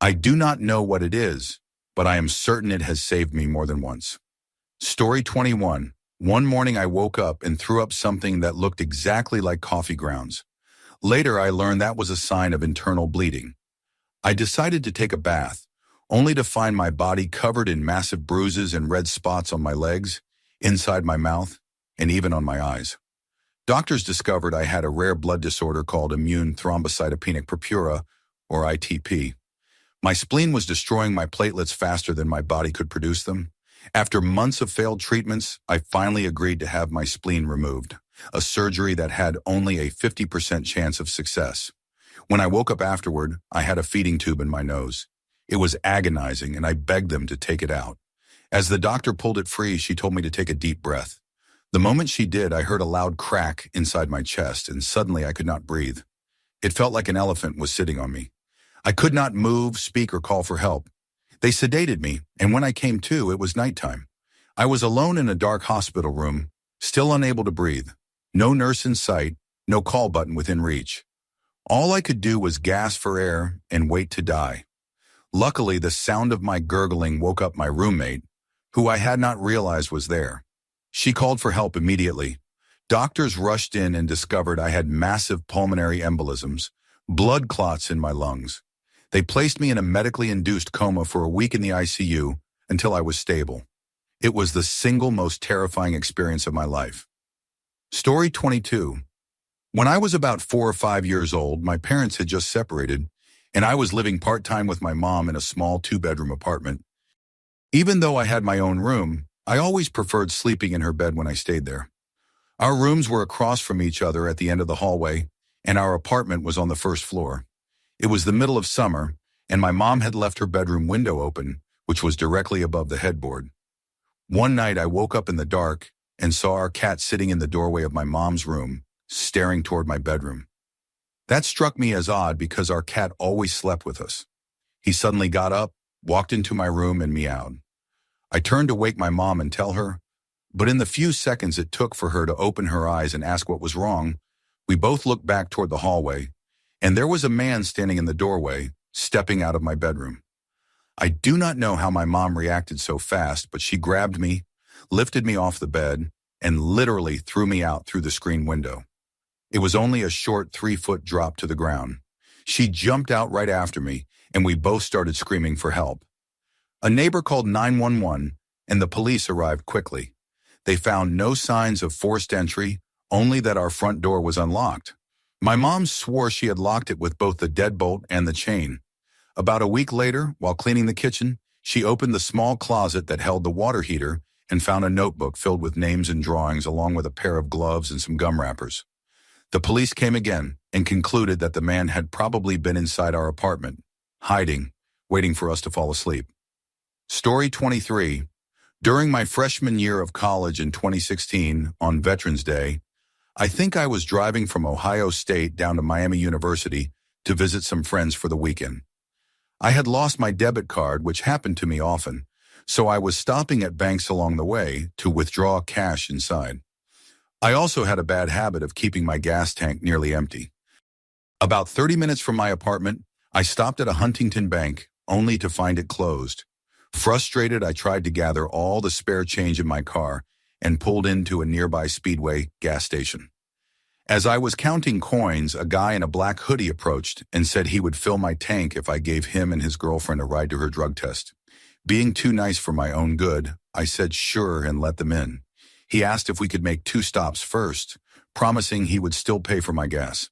I do not know what it is, but I am certain it has saved me more than once. Story 21. One morning I woke up and threw up something that looked exactly like coffee grounds. Later I learned that was a sign of internal bleeding. I decided to take a bath, only to find my body covered in massive bruises and red spots on my legs, inside my mouth, and even on my eyes. Doctors discovered I had a rare blood disorder called immune thrombocytopenic purpura, or ITP. My spleen was destroying my platelets faster than my body could produce them. After months of failed treatments, I finally agreed to have my spleen removed, a surgery that had only a 50% chance of success. When I woke up afterward, I had a feeding tube in my nose. It was agonizing, and I begged them to take it out. As the doctor pulled it free, she told me to take a deep breath. The moment she did, I heard a loud crack inside my chest, and suddenly I could not breathe. It felt like an elephant was sitting on me. I could not move, speak, or call for help. They sedated me, and when I came to, it was nighttime. I was alone in a dark hospital room, still unable to breathe. No nurse in sight, no call button within reach. All I could do was gasp for air and wait to die. Luckily, the sound of my gurgling woke up my roommate, who I had not realized was there. She called for help immediately. Doctors rushed in and discovered I had massive pulmonary embolisms, blood clots in my lungs. They placed me in a medically induced coma for a week in the ICU until I was stable. It was the single most terrifying experience of my life. Story 22. When I was about 4 or 5 years old, my parents had just separated, and I was living part-time with my mom in a small 2-bedroom apartment. Even though I had my own room, I always preferred sleeping in her bed when I stayed there. Our rooms were across from each other at the end of the hallway, and our apartment was on the first floor. It was the middle of summer, and my mom had left her bedroom window open, which was directly above the headboard. One night I woke up in the dark and saw our cat sitting in the doorway of my mom's room, staring toward my bedroom. That struck me as odd because our cat always slept with us. He suddenly got up, walked into my room, and meowed. I turned to wake my mom and tell her, but in the few seconds it took for her to open her eyes and ask what was wrong, we both looked back toward the hallway, and there was a man standing in the doorway, stepping out of my bedroom. I do not know how my mom reacted so fast, but she grabbed me, lifted me off the bed, and literally threw me out through the screen window. It was only a short 3-foot drop to the ground. She jumped out right after me, and we both started screaming for help. A neighbor called 911, and the police arrived quickly. They found no signs of forced entry, only that our front door was unlocked. My mom swore she had locked it with both the deadbolt and the chain. About a week later, while cleaning the kitchen, she opened the small closet that held the water heater and found a notebook filled with names and drawings along with a pair of gloves and some gum wrappers. The police came again and concluded that the man had probably been inside our apartment. hiding, waiting for us to fall asleep. Story 23. During my freshman year of college in 2016, on Veterans Day, I think I was driving from Ohio State down to Miami University to visit some friends for the weekend. I had lost my debit card, which happened to me often, so I was stopping at banks along the way to withdraw cash inside. I also had a bad habit of keeping my gas tank nearly empty. About 30 minutes from my apartment, I stopped at a Huntington bank, only to find it closed. Frustrated, I tried to gather all the spare change in my car and pulled into a nearby Speedway gas station. As I was counting coins, a guy in a black hoodie approached and said he would fill my tank if I gave him and his girlfriend a ride to her drug test. Being too nice for my own good, I said sure and let them in. He asked if we could make 2 stops first, promising he would still pay for my gas.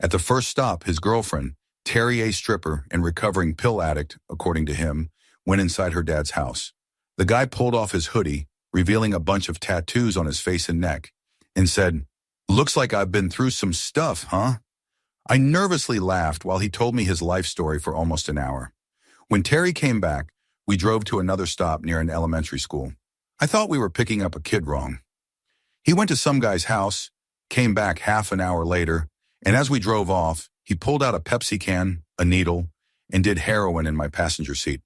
At the first stop, his girlfriend, Terry, a stripper and recovering pill addict, according to him, went inside her dad's house. The guy pulled off his hoodie, revealing a bunch of tattoos on his face and neck, and said, "Looks like I've been through some stuff, huh?" I nervously laughed while he told me his life story for almost an hour. When Terry came back, we drove to another stop near an elementary school. I thought we were picking up a kid wrong. He went to some guy's house, came back half an hour later, and as we drove off, he pulled out a Pepsi can, a needle, and did heroin in my passenger seat.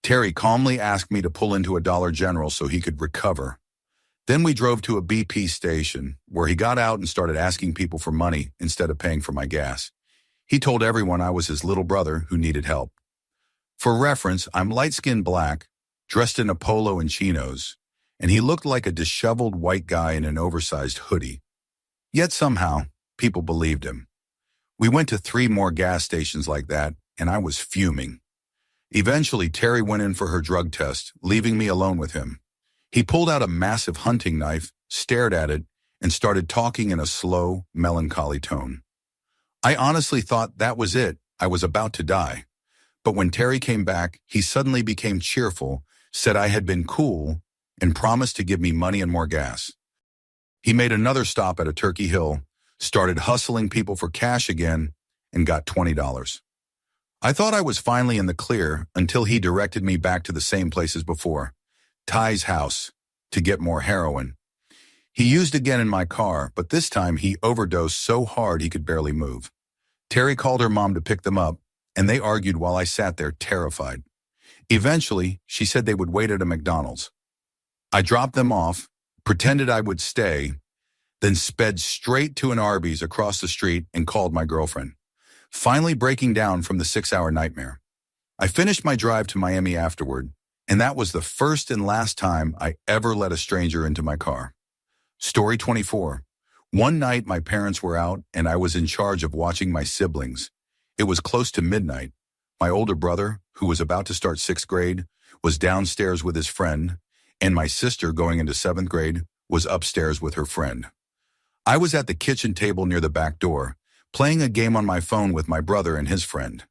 Terry calmly asked me to pull into a Dollar General so he could recover. Then we drove to a BP station, where he got out and started asking people for money instead of paying for my gas. He told everyone I was his little brother who needed help. For reference, I'm light-skinned black, dressed in a polo and chinos, and he looked like a disheveled white guy in an oversized hoodie. Yet somehow, people believed him. We went to 3 more gas stations like that, and I was fuming. Eventually, Terry went in for her drug test, leaving me alone with him. He pulled out a massive hunting knife, stared at it, and started talking in a slow, melancholy tone. I honestly thought that was it. I was about to die. But when Terry came back, he suddenly became cheerful, said I had been cool, and promised to give me money and more gas. He made another stop at a Turkey Hill, started hustling people for cash again, and got $20. I thought I was finally in the clear until he directed me back to the same place as before, Ty's house, to get more heroin. He used again in my car, but this time he overdosed so hard he could barely move. Terry called her mom to pick them up, and they argued while I sat there terrified. Eventually, she said they would wait at a McDonald's. I dropped them off, pretended I would stay, then sped straight to an Arby's across the street and called my girlfriend, finally breaking down from the 6-hour nightmare. I finished my drive to Miami afterward, and that was the first and last time I ever let a stranger into my car. Story 24. One night my parents were out and I was in charge of watching my siblings. It was close to midnight. My older brother, who was about to start 6th grade, was downstairs with his friend, and my sister, going into 7th grade, was upstairs with her friend. I was at the kitchen table near the back door, playing a game on my phone with my brother and his friend.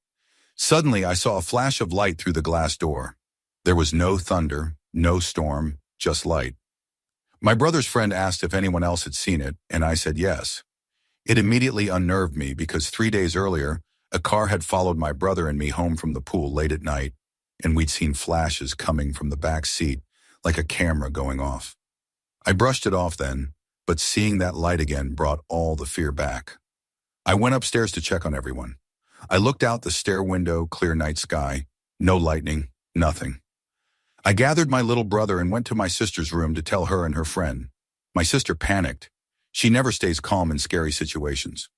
Suddenly, I saw a flash of light through the glass door. There was no thunder, no storm, just light. My brother's friend asked if anyone else had seen it, and I said yes. It immediately unnerved me because 3 days earlier, a car had followed my brother and me home from the pool late at night, and we'd seen flashes coming from the back seat, like a camera going off. I brushed it off then, but seeing that light again brought all the fear back. I went upstairs to check on everyone. I looked out the stair window, clear night sky, no lightning, nothing. I gathered my little brother and went to my sister's room to tell her and her friend. My sister panicked. She never stays calm in scary situations.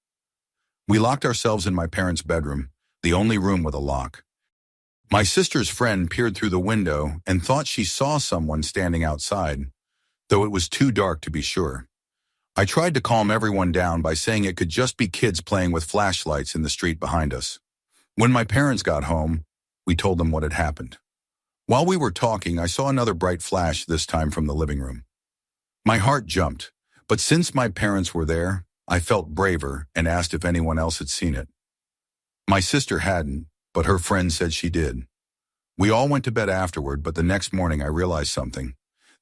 We locked ourselves in my parents' bedroom, the only room with a lock. My sister's friend peered through the window and thought she saw someone standing outside, though it was too dark to be sure. I tried to calm everyone down by saying it could just be kids playing with flashlights in the street behind us. When my parents got home, we told them what had happened. While we were talking, I saw another bright flash, this time from the living room. My heart jumped, but since my parents were there, I felt braver and asked if anyone else had seen it. My sister hadn't, but her friend said she did. We all went to bed afterward, but the next morning I realized something.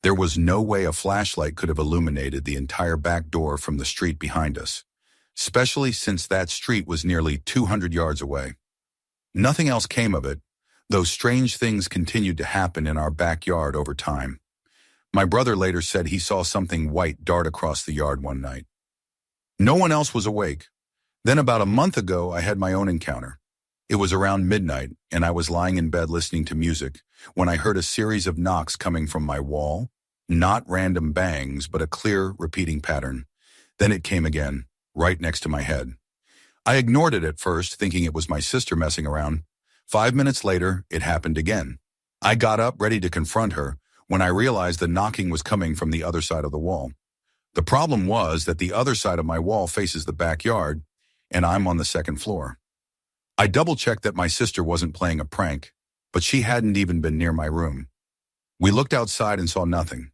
There was no way a flashlight could have illuminated the entire back door from the street behind us, especially since that street was nearly 200 yards away. Nothing else came of it, though strange things continued to happen in our backyard over time. My brother later said he saw something white dart across the yard one night. No one else was awake. Then about a month ago, I had my own encounter. It was around midnight, and I was lying in bed listening to music when I heard a series of knocks coming from my wall. Not random bangs, but a clear, repeating pattern. Then it came again, right next to my head. I ignored it at first, thinking it was my sister messing around. 5 minutes later, it happened again. I got up, ready to confront her, when I realized the knocking was coming from the other side of the wall. The problem was that the other side of my wall faces the backyard, and I'm on the second floor. I double-checked that my sister wasn't playing a prank, but she hadn't even been near my room. We looked outside and saw nothing.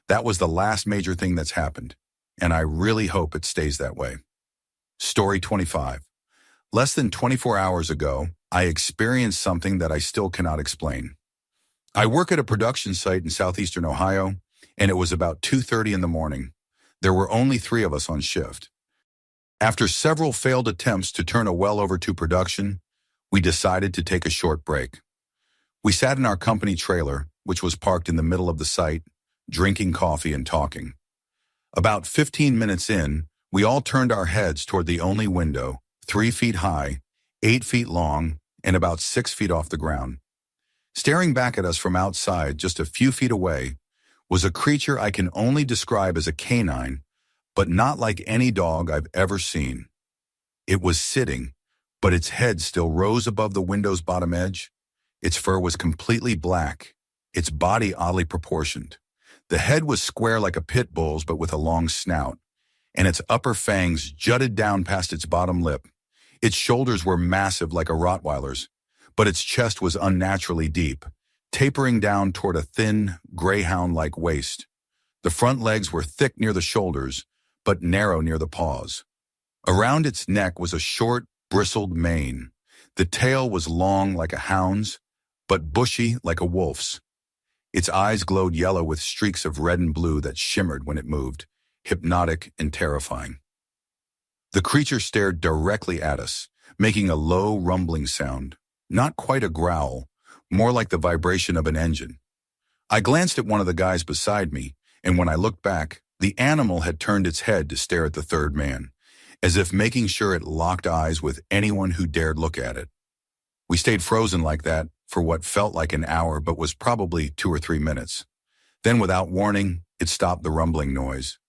That was the last major thing that's happened, and I really hope it stays that way. Story 25. Less than 24 hours ago, I experienced something that I still cannot explain. I work at a production site in southeastern Ohio, and it was about 2:30 in the morning. There were only 3 of us on shift. After several failed attempts to turn a well over to production, we decided to take a short break. We sat in our company trailer, which was parked in the middle of the site, drinking coffee and talking. About 15 minutes in, we all turned our heads toward the only window, 3 feet high, 8 feet long, and about 6 feet off the ground. Staring back at us from outside, just a few feet away, was a creature I can only describe as a canine, but not like any dog I've ever seen. It was sitting, but its head still rose above the window's bottom edge. Its fur was completely black, its body oddly proportioned. The head was square like a pit bull's, but with a long snout, and its upper fangs jutted down past its bottom lip. Its shoulders were massive like a Rottweiler's, but its chest was unnaturally deep, tapering down toward a thin, greyhound-like waist. The front legs were thick near the shoulders, but narrow near the paws. Around its neck was a short, bristled mane. The tail was long like a hound's, but bushy like a wolf's. Its eyes glowed yellow with streaks of red and blue that shimmered when it moved, hypnotic and terrifying. The creature stared directly at us, making a low, rumbling sound. Not quite a growl, more like the vibration of an engine. I glanced at one of the guys beside me, and when I looked back, the animal had turned its head to stare at the third man, as if making sure it locked eyes with anyone who dared look at it. We stayed frozen like that for what felt like an hour but was probably 2 or 3 minutes. Then, without warning, it stopped the rumbling noise,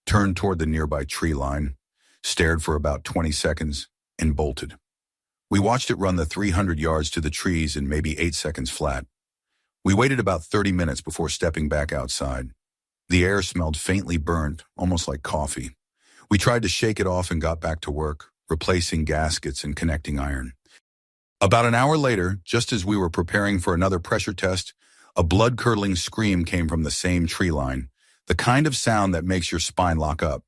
turned toward the nearby tree line, stared for about 20 seconds, and bolted. We watched it run the 300 yards to the trees in maybe 8 seconds flat. We waited about 30 minutes before stepping back outside. The air smelled faintly burnt, almost like coffee. We tried to shake it off and got back to work, replacing gaskets and connecting iron. About an hour later, just as we were preparing for another pressure test, a blood-curdling scream came from the same tree line, the kind of sound that makes your spine lock up.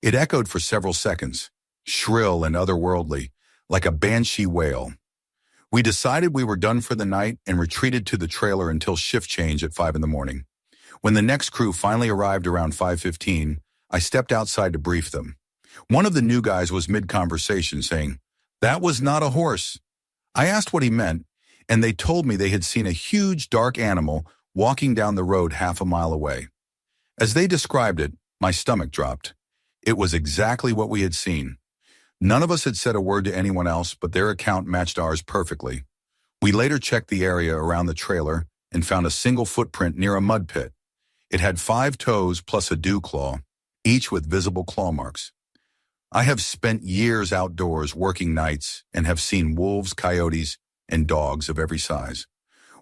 It echoed for several seconds, shrill and otherworldly, like a banshee wail. We decided we were done for the night and retreated to the trailer until shift change at 5 in the morning. When the next crew finally arrived around 5:15, I stepped outside to brief them. One of the new guys was mid-conversation saying, "That was not a horse." I asked what he meant, and they told me they had seen a huge dark animal walking down the road half a mile away. As they described it, my stomach dropped. It was exactly what we had seen. None of us had said a word to anyone else, but their account matched ours perfectly. We later checked the area around the trailer and found a single footprint near a mud pit. It had 5 toes plus a dew claw, each with visible claw marks. I have spent years outdoors working nights and have seen wolves, coyotes, and dogs of every size.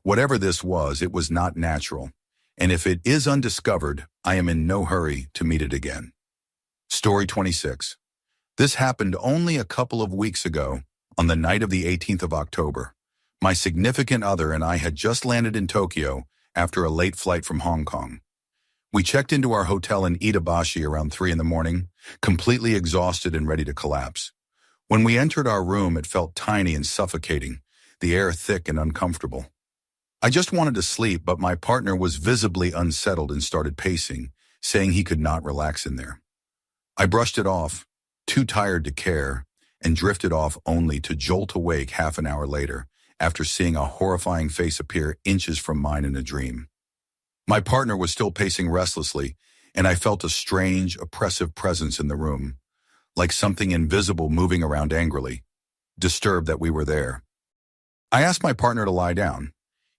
Whatever this was, it was not natural, and if it is undiscovered, I am in no hurry to meet it again. Story 26. This happened only a couple of weeks ago, on the night of the 18th of October. My significant other and I had just landed in Tokyo after a late flight from Hong Kong. We checked into our hotel in Itabashi around 3 in the morning, completely exhausted and ready to collapse. When we entered our room, it felt tiny and suffocating, the air thick and uncomfortable. I just wanted to sleep, but my partner was visibly unsettled and started pacing, saying he could not relax in there. I brushed it off, too tired to care, and drifted off only to jolt awake half an hour later after seeing a horrifying face appear inches from mine in a dream. My partner was still pacing restlessly, and I felt a strange, oppressive presence in the room, like something invisible moving around angrily, disturbed that we were there. I asked my partner to lie down,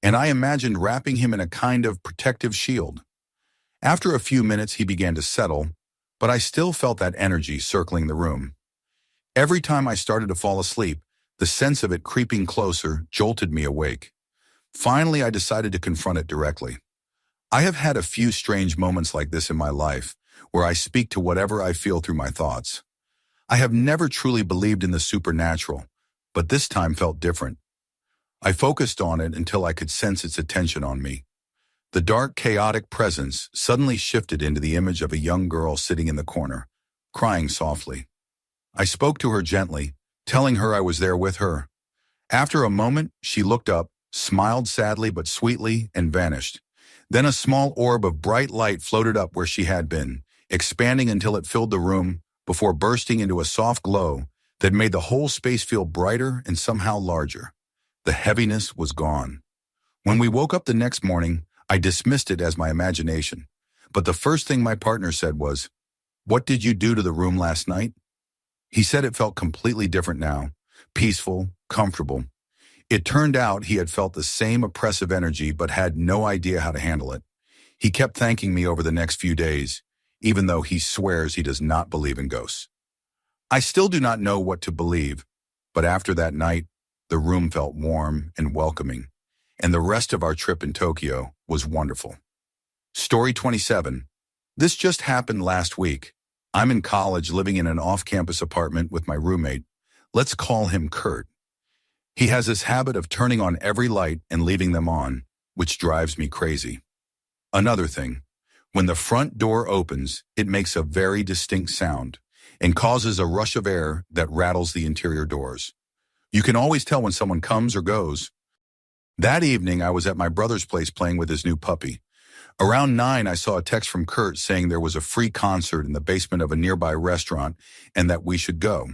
and I imagined wrapping him in a kind of protective shield. After a few minutes, he began to settle, but I still felt that energy circling the room. Every time I started to fall asleep, the sense of it creeping closer jolted me awake. Finally, I decided to confront it directly. I have had a few strange moments like this in my life, where I speak to whatever I feel through my thoughts. I have never truly believed in the supernatural, but this time felt different. I focused on it until I could sense its attention on me. The dark, chaotic presence suddenly shifted into the image of a young girl sitting in the corner, crying softly. I spoke to her gently, telling her I was there with her. After a moment, she looked up, smiled sadly but sweetly, and vanished. Then a small orb of bright light floated up where she had been, expanding until it filled the room, before bursting into a soft glow that made the whole space feel brighter and somehow larger. The heaviness was gone. When we woke up the next morning, I dismissed it as my imagination, but the first thing my partner said was, "What did you do to the room last night?" He said it felt completely different now, peaceful, comfortable. It turned out he had felt the same oppressive energy but had no idea how to handle it. He kept thanking me over the next few days, even though he swears he does not believe in ghosts. I still do not know what to believe, but after that night, the room felt warm and welcoming, and the rest of our trip in Tokyo was wonderful. Story 27. This just happened last week. I'm in college living in an off-campus apartment with my roommate. Let's call him Kurt. He has this habit of turning on every light and leaving them on, which drives me crazy. Another thing, when the front door opens, it makes a very distinct sound and causes a rush of air that rattles the interior doors. You can always tell when someone comes or goes. That evening, I was at my brother's place playing with his new puppy. Around 9, I saw a text from Kurt saying there was a free concert in the basement of a nearby restaurant and that we should go.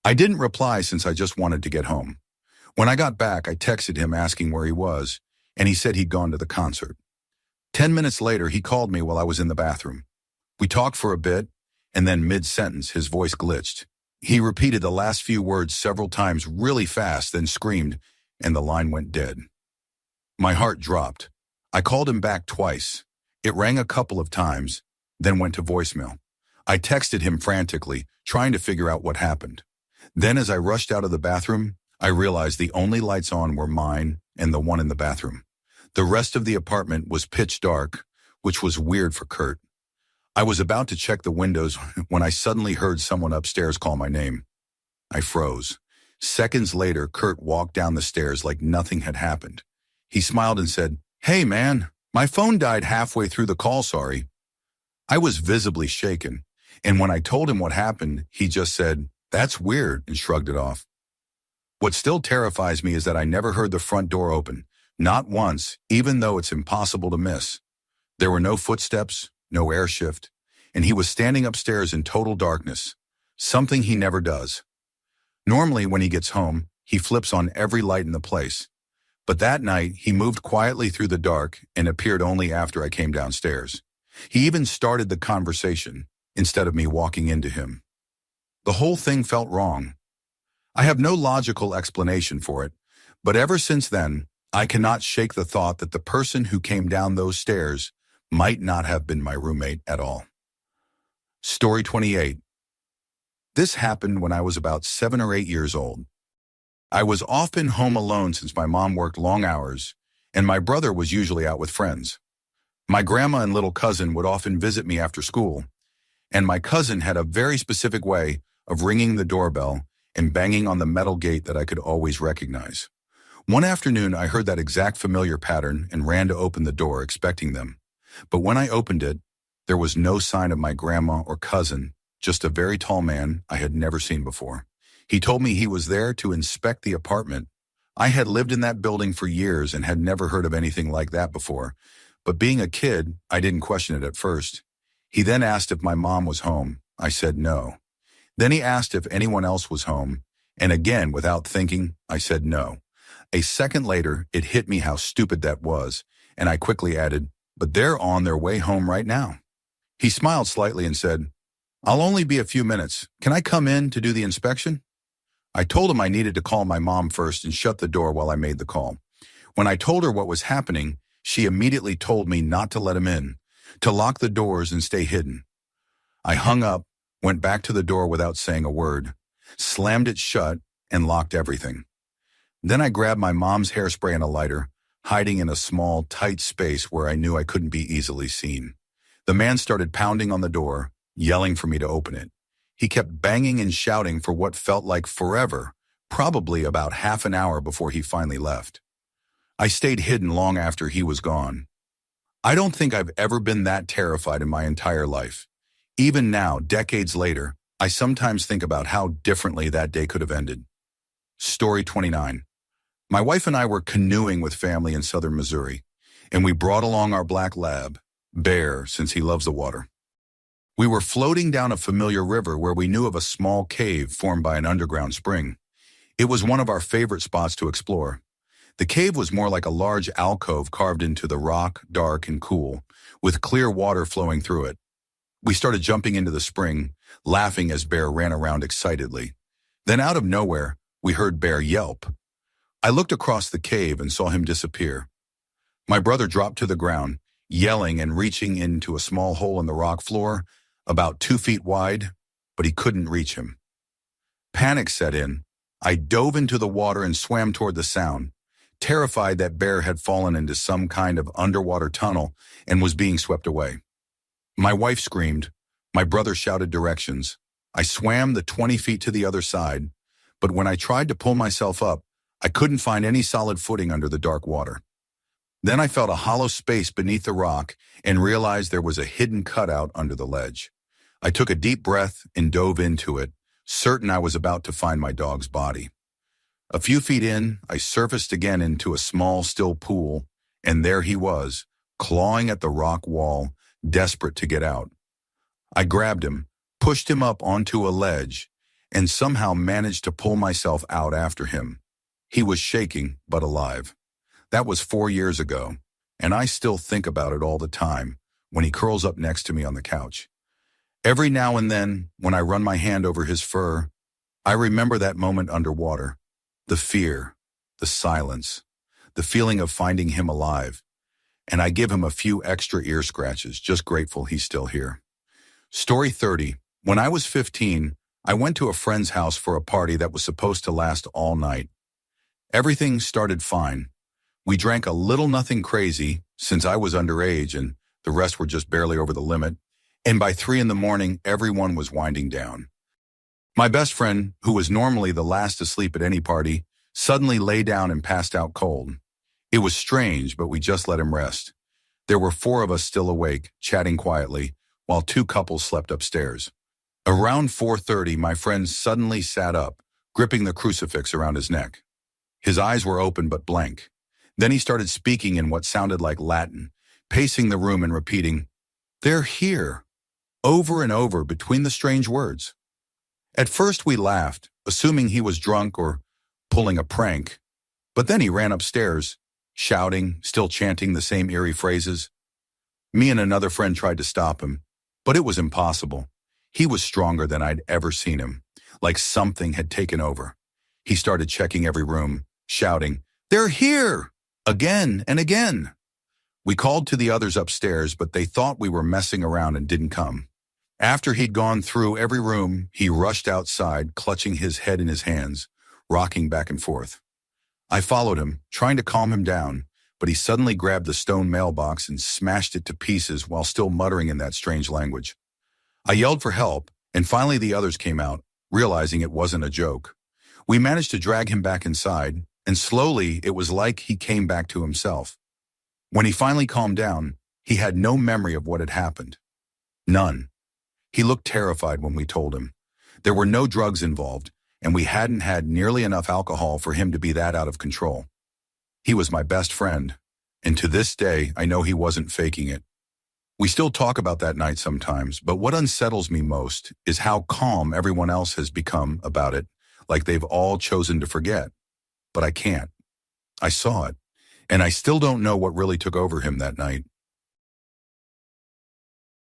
I didn't reply since I just wanted to get home. When I got back, I texted him asking where he was, and he said he'd gone to the concert. 10 minutes later, he called me while I was in the bathroom. We talked for a bit, and then mid-sentence, his voice glitched. He repeated the last few words several times really fast, then screamed, and the line went dead. My heart dropped. I called him back twice. It rang a couple of times, then went to voicemail. I texted him frantically, trying to figure out what happened. Then as I rushed out of the bathroom, I realized the only lights on were mine and the one in the bathroom. The rest of the apartment was pitch dark, which was weird for Kurt. I was about to check the windows when I suddenly heard someone upstairs call my name. I froze. Seconds later, Kurt walked down the stairs like nothing had happened. He smiled and said, "Hey man, my phone died halfway through the call, sorry." I was visibly shaken, and when I told him what happened, he just said, "That's weird," and shrugged it off. What still terrifies me is that I never heard the front door open, not once, even though it's impossible to miss. There were no footsteps, no air shift, and he was standing upstairs in total darkness, something he never does. Normally, when he gets home, he flips on every light in the place. But that night, he moved quietly through the dark and appeared only after I came downstairs. He even started the conversation instead of me walking into him. The whole thing felt wrong. I have no logical explanation for it, but ever since then, I cannot shake the thought that the person who came down those stairs might not have been my roommate at all. Story 28. This happened when I was about 7 or 8 years old. I was often home alone since my mom worked long hours, and my brother was usually out with friends. My grandma and little cousin would often visit me after school, and my cousin had a very specific way of ringing the doorbell and banging on the metal gate that I could always recognize. One afternoon, I heard that exact familiar pattern and ran to open the door, expecting them. But when I opened it, there was no sign of my grandma or cousin, just a very tall man I had never seen before. He told me he was there to inspect the apartment. I had lived in that building for years and had never heard of anything like that before, but being a kid, I didn't question it at first. He then asked if my mom was home. I said no. Then he asked if anyone else was home, and again, without thinking, I said no. A second later, it hit me how stupid that was, and I quickly added, but they're on their way home right now. He smiled slightly and said, I'll only be a few minutes. Can I come in to do the inspection? I told him I needed to call my mom first and shut the door while I made the call. When I told her what was happening, she immediately told me not to let him in, to lock the doors and stay hidden. I hung up, went back to the door without saying a word, slammed it shut, and locked everything. Then I grabbed my mom's hairspray and a lighter, hiding in a small, tight space where I knew I couldn't be easily seen. The man started pounding on the door, yelling for me to open it. He kept banging and shouting for what felt like forever, probably about half an hour before he finally left. I stayed hidden long after he was gone. I don't think I've ever been that terrified in my entire life. Even now, decades later, I sometimes think about how differently that day could have ended. Story 29. My wife and I were canoeing with family in southern Missouri, and we brought along our black lab, Bear, since he loves the water. We were floating down a familiar river where we knew of a small cave formed by an underground spring. It was one of our favorite spots to explore. The cave was more like a large alcove carved into the rock, dark and cool, with clear water flowing through it. We started jumping into the spring, laughing as Bear ran around excitedly. Then out of nowhere, we heard Bear yelp. I looked across the cave and saw him disappear. My brother dropped to the ground, yelling and reaching into a small hole in the rock floor, about 2 feet wide, but he couldn't reach him. Panic set in. I dove into the water and swam toward the sound, terrified that Bear had fallen into some kind of underwater tunnel and was being swept away. My wife screamed. My brother shouted directions. I swam the 20 feet to the other side, but when I tried to pull myself up, I couldn't find any solid footing under the dark water. Then I felt a hollow space beneath the rock and realized there was a hidden cutout under the ledge. I took a deep breath and dove into it, certain I was about to find my dog's body. A few feet in, I surfaced again into a small, still pool, and there he was, clawing at the rock wall, desperate to get out. I grabbed him, pushed him up onto a ledge, and somehow managed to pull myself out after him. He was shaking, but alive. That was 4 years ago, and I still think about it all the time when he curls up next to me on the couch. Every now and then, when I run my hand over his fur, I remember that moment underwater, the fear, the silence, the feeling of finding him alive, and I give him a few extra ear scratches, just grateful he's still here. Story 30. When I was 15, I went to a friend's house for a party that was supposed to last all night. Everything started fine. We drank a little nothing crazy, since I was underage and the rest were just barely over the limit, and by 3 a.m, everyone was winding down. My best friend, who was normally the last to sleep at any party, suddenly lay down and passed out cold. It was strange, but we just let him rest. There were 4 of us still awake, chatting quietly, while 2 couples slept upstairs. Around 4:30, my friend suddenly sat up, gripping the crucifix around his neck. His eyes were open but blank. Then he started speaking in what sounded like Latin, pacing the room and repeating, "They're here," over and over between the strange words. At first we laughed, assuming he was drunk or pulling a prank, but then he ran upstairs, shouting, still chanting the same eerie phrases. Me and another friend tried to stop him, but it was impossible. He was stronger than I'd ever seen him, like something had taken over. He started checking every room, shouting, "They're here!" again and again. We called to the others upstairs, but they thought we were messing around and didn't come. After he'd gone through every room, he rushed outside, clutching his head in his hands, rocking back and forth. I followed him, trying to calm him down, but he suddenly grabbed the stone mailbox and smashed it to pieces while still muttering in that strange language. I yelled for help, and finally the others came out, realizing it wasn't a joke. We managed to drag him back inside, and slowly it was like he came back to himself. When he finally calmed down, he had no memory of what had happened. None. He looked terrified when we told him. There were no drugs involved, and we hadn't had nearly enough alcohol for him to be that out of control. He was my best friend, and to this day I know he wasn't faking it. We still talk about that night sometimes, but what unsettles me most is how calm everyone else has become about it, like they've all chosen to forget. But I can't. I saw it, and I still don't know what really took over him that night.